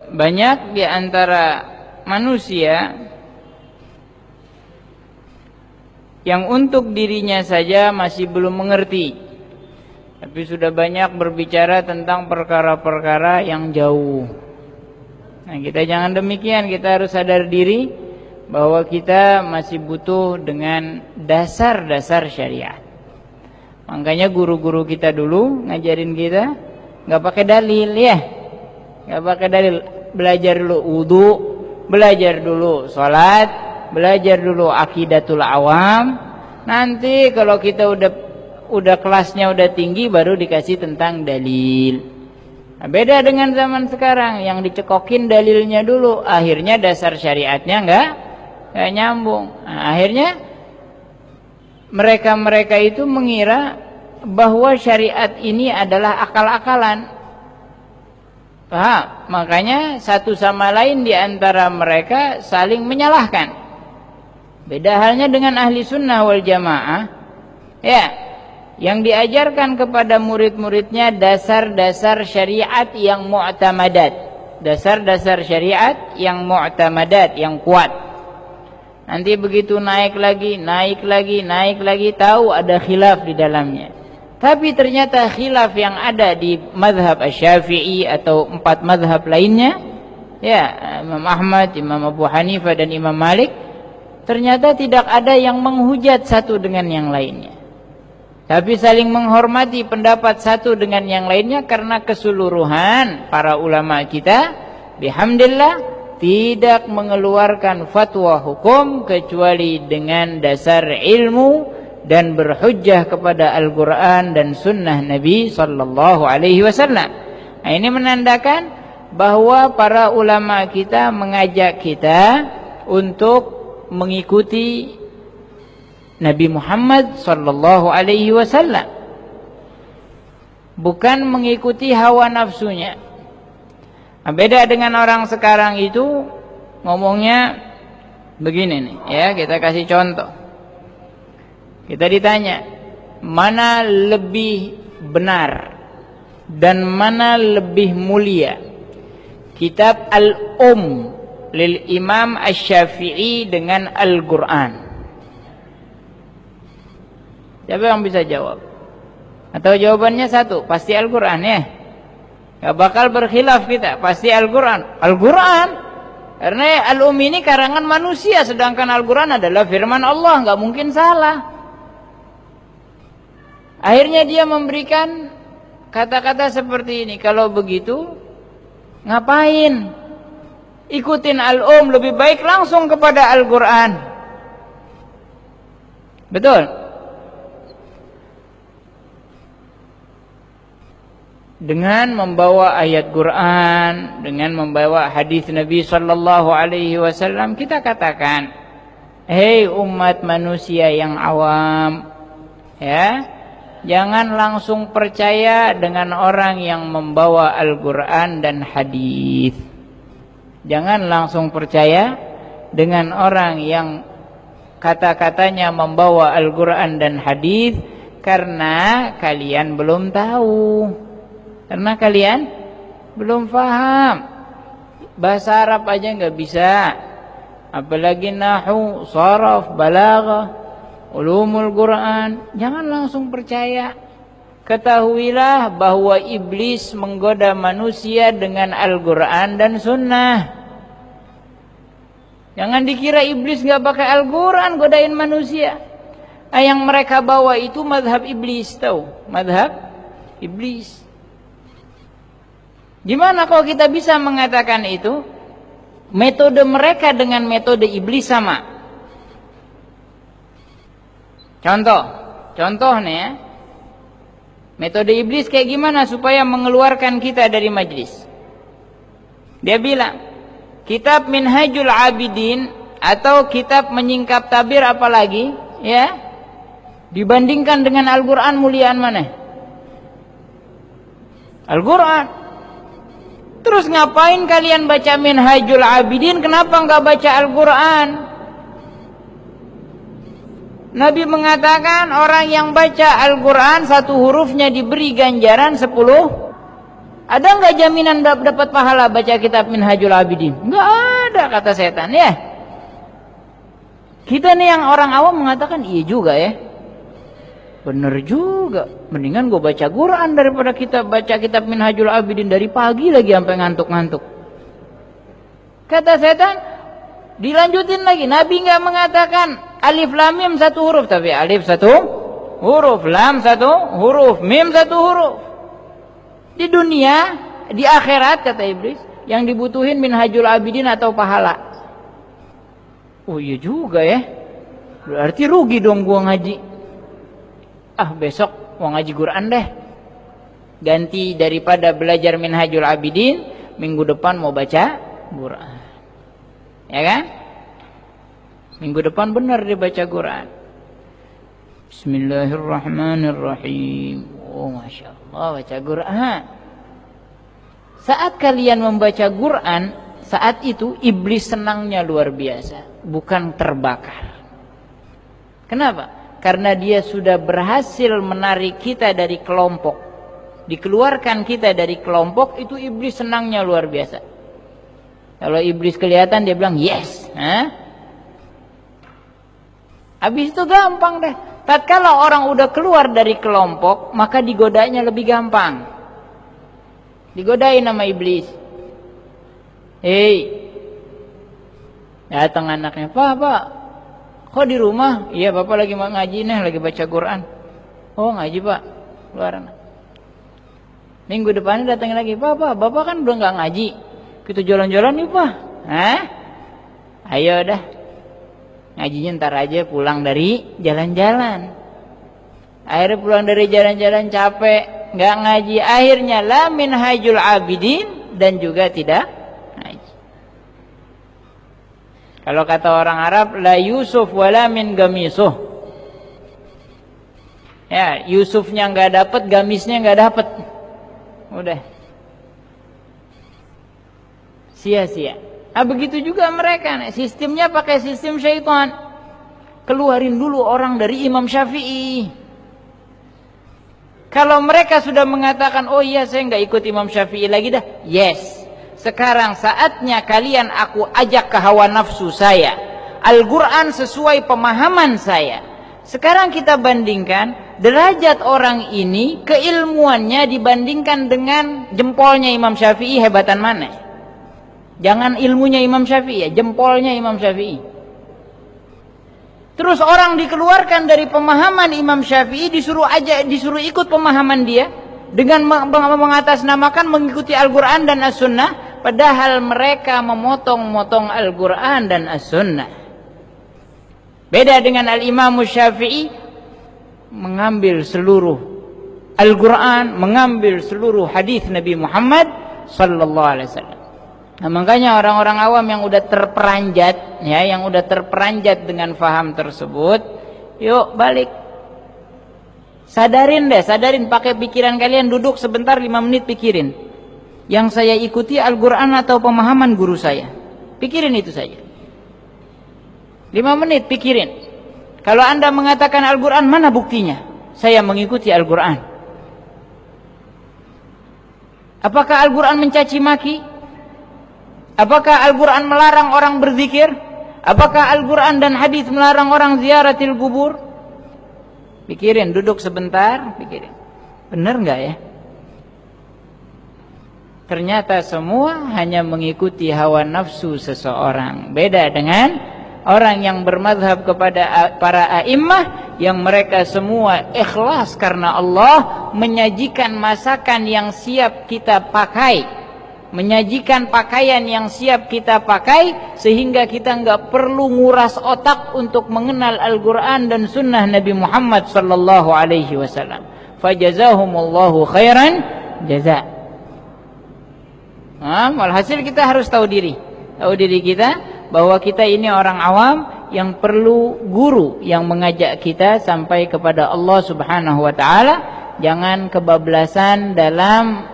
banyak di antara manusia yang untuk dirinya saja masih belum mengerti, tapi sudah banyak berbicara tentang perkara-perkara yang jauh. Nah, kita jangan demikian. Kita harus sadar diri bahwa kita masih butuh dengan dasar-dasar syariat. Makanya guru-guru kita dulu ngajarin kita nggak pakai dalil, ya, nggak pakai dalil. Belajar dulu wudu, belajar dulu sholat, belajar dulu akidatul awam. Nanti kalau kita udah kelasnya udah tinggi, baru dikasih tentang dalil. Nah, beda dengan zaman sekarang yang dicekokin dalilnya dulu, akhirnya dasar syariatnya nggak nyambung. Nah, akhirnya mereka itu mengira bahwa syariat ini adalah akal-akalan. Paham? Makanya satu sama lain di antara mereka saling menyalahkan. Beda halnya dengan ahli sunnah wal jamaah, ya, yang diajarkan kepada murid-muridnya dasar-dasar syariat yang mu'tamadat, dasar-dasar syariat yang mu'tamadat, yang kuat. Nanti begitu naik lagi, tahu ada khilaf di dalamnya. Tapi ternyata khilaf yang ada di mazhab Asy-Syafi'i atau 4 mazhab lainnya, ya, Imam Ahmad, Imam Abu Hanifah dan Imam Malik, ternyata tidak ada yang menghujat satu dengan yang lainnya. Tapi saling menghormati pendapat satu dengan yang lainnya karena keseluruhan para ulama kita bihamdillah tidak mengeluarkan fatwa hukum kecuali dengan dasar ilmu dan berhujjah kepada Al-Quran dan Sunnah Nabi Sallallahu Alaihi Wasallam. Nah, ini menandakan bahwa para ulama kita mengajak kita untuk mengikuti Nabi Muhammad Sallallahu Alaihi Wasallam, bukan mengikuti hawa nafsunya. Nah, beda dengan orang sekarang itu ngomongnya begini nih, ya, kita kasih contoh. Kita ditanya, mana lebih benar dan mana lebih mulia? Kitab lil Imam Asy-Syafi'i dengan Al-Quran. Siapa yang bisa jawab? Atau jawabannya satu, pasti Al-Quran, ya. Gak bakal berkhilaf kita, pasti Al-Quran. Al-Quran, karena ini karangan manusia, sedangkan Al-Quran adalah firman Allah, gak mungkin salah. Akhirnya dia memberikan kata-kata seperti ini. Kalau begitu, ngapain ikutin lebih baik langsung kepada Al-Quran. Betul? Dengan membawa ayat Quran, dengan membawa hadis Nabi Sallallahu Alaihi Wasallam, kita katakan, hei umat manusia yang awam, ya, jangan langsung percaya dengan orang yang membawa Al-Quran dan hadis. Jangan langsung percaya dengan orang yang kata-katanya membawa Al-Quran dan hadis, karena kalian belum tahu, karena kalian belum paham. Bahasa Arab aja nggak bisa, apalagi nahwu, sharaf, balaghah, ulumul Quran. Jangan langsung percaya. Ketahuilah bahwa iblis menggoda manusia dengan Al-Quran dan Sunnah. Jangan dikira iblis gak pakai Al-Quran godain manusia. Yang mereka bawa itu madhab iblis, tahu? Madhab iblis. Gimana kalau kita bisa mengatakan itu? Metode mereka dengan metode iblis sama. Contoh nih, ya. Metode iblis kayak gimana supaya mengeluarkan kita dari majlis? Dia bilang, kitab Minhajul Abidin atau kitab menyingkap tabir apalagi, ya, dibandingkan dengan Al-Quran, muliaan mana? Al-Quran. Terus ngapain kalian baca Minhajul Abidin? Kenapa nggak baca Al-Quran? Nabi mengatakan orang yang baca Al-Quran satu hurufnya diberi ganjaran 10 Ada nggak jaminan dapat pahala baca kitab Minhajul Abidin? Nggak ada, kata setan ya. Kita nih yang orang awam mengatakan iya juga ya. Bener juga, mendingan gue baca Quran daripada kita baca kitab Minhajul Abidin dari pagi lagi sampai ngantuk-ngantuk. Kata setan, dilanjutin lagi, Nabi nggak mengatakan alif lam mim satu huruf, tapi alif satu huruf, lam satu huruf, mim satu huruf. Di dunia, di akhirat kata iblis, yang dibutuhin Minhajul Abidin atau pahala. Oh iya juga ya, berarti rugi dong gua ngaji. Besok mau ngaji Quran deh. Ganti daripada belajar Minhajul Abidin, minggu depan mau baca Quran. Ya kan? Minggu depan benar dia baca Quran. Bismillahirrahmanirrahim. Oh, Masya Allah, baca Quran. Saat kalian membaca Quran, saat itu iblis senangnya luar biasa, bukan terbakar. Kenapa? Karena dia sudah berhasil menarik kita dari kelompok, dikeluarkan kita dari kelompok, itu iblis senangnya luar biasa. Kalau iblis kelihatan dia bilang yes, habis itu gampang deh. Tatkala orang udah keluar dari kelompok, maka digodanya lebih gampang. Digodain nama iblis. Datang anaknya, Pak, kok di rumah? Iya, Bapak lagi mau ngaji nih, lagi baca Quran. Oh, ngaji Pak, luaran. Minggu depannya datang lagi, Bapak kan udah nggak ngaji. Kita jalan-jalan nih Pak. Ayo dah. Ngajinya ntar aja pulang dari jalan-jalan. Akhirnya pulang dari jalan-jalan capek, nggak ngaji. Akhirnya la Minhajul Abidin dan juga tidak ngaji. Kalau kata orang Arab, la Yusuf wala min gamisuh. Ya, Yusufnya nggak dapat, gamisnya nggak dapat. Udah. Sia-sia. Begitu juga mereka. Sistemnya pakai sistem syaitan. Keluarin dulu orang dari Imam Syafi'i. Kalau mereka sudah mengatakan, oh iya saya nggak ikut Imam Syafi'i lagi dah. Yes. Sekarang saatnya kalian aku ajak ke hawa nafsu saya. Al-Quran sesuai pemahaman saya. Sekarang kita bandingkan derajat orang ini, keilmuannya dibandingkan dengan jempolnya Imam Syafi'i, hebatan mana? Jangan ilmunya Imam Syafi'i ya, jempolnya Imam Syafi'i. Terus orang dikeluarkan dari pemahaman Imam Syafi'i, disuruh ikut pemahaman dia dengan mengatasnamakan mengikuti Al-Quran dan As-Sunnah. Padahal mereka memotong-motong Al-Quran dan As-Sunnah. Beda dengan Al-Imam Syafi'i, mengambil seluruh Al-Quran, mengambil seluruh hadis Nabi Muhammad sallallahu alaihi wasallam. Nah, makanya orang-orang awam yang udah terperanjat, ya, yang udah terperanjat dengan faham tersebut, yuk balik. Sadarin pakai pikiran kalian, duduk sebentar 5 menit pikirin. Yang saya ikuti Al-Quran atau pemahaman guru saya? Pikirin itu saja. 5 menit pikirin. Kalau Anda mengatakan Al-Quran, mana buktinya? Saya mengikuti Al-Quran. Apakah Al-Quran mencaci maki? Apakah Al-Quran melarang orang berzikir? Apakah Al-Quran dan hadis melarang orang ziaratil kubur? Pikirin, duduk sebentar, pikirin. Benar nggak ya? Ternyata semua hanya mengikuti hawa nafsu seseorang. Beda dengan orang yang bermadhab kepada para a'immah, yang mereka semua ikhlas karena Allah, menyajikan masakan yang siap kita pakai, menyajikan pakaian yang siap kita pakai, sehingga kita nggak perlu nguras otak untuk mengenal Al-Quran dan Sunnah Nabi Muhammad sallallahu alaihi wasallam. Fajazahumullahu khairan jaza. Walhasil kita harus tahu diri kita bahwa kita ini orang awam yang perlu guru yang mengajak kita sampai kepada Allah Subhanahu wa taala. Jangan kebablasan dalam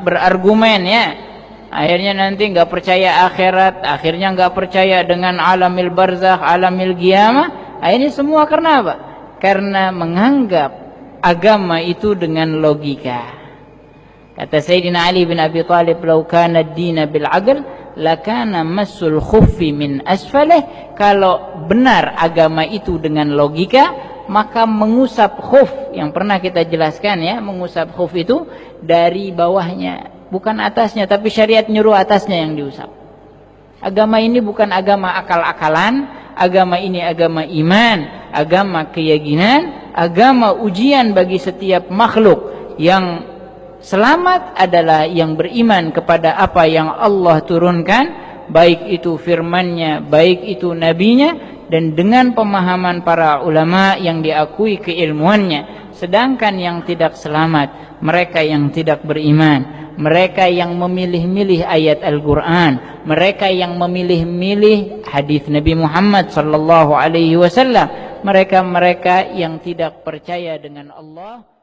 berargumen ya. Akhirnya nanti nggak percaya akhirat, akhirnya nggak percaya dengan alamil barzakh, alamil qiyamah. Ini semua karena apa? Karena menganggap agama itu dengan logika. Kata Sayyidina Ali bin Abi Thalib, "Lau kana ad-din bil 'aql, lakana massul khuffi min asfalih." Kalau benar agama itu dengan logika, maka mengusap khuf yang pernah kita jelaskan ya, mengusap khuf itu dari bawahnya, bukan atasnya, tapi syariat nyuruh atasnya yang diusap. Agama ini bukan agama akal-akalan, agama ini agama iman, agama keyakinan, agama ujian bagi setiap makhluk. Yang selamat adalah yang beriman kepada apa yang Allah turunkan, baik itu firman-Nya, baik itu nabinya, dan dengan pemahaman para ulama yang diakui keilmuannya. Sedangkan yang tidak selamat, mereka yang tidak beriman, mereka yang memilih-milih ayat Al-Quran, mereka yang memilih-milih hadis Nabi Muhammad sallallahu alaihi wasallam, mereka yang tidak percaya dengan Allah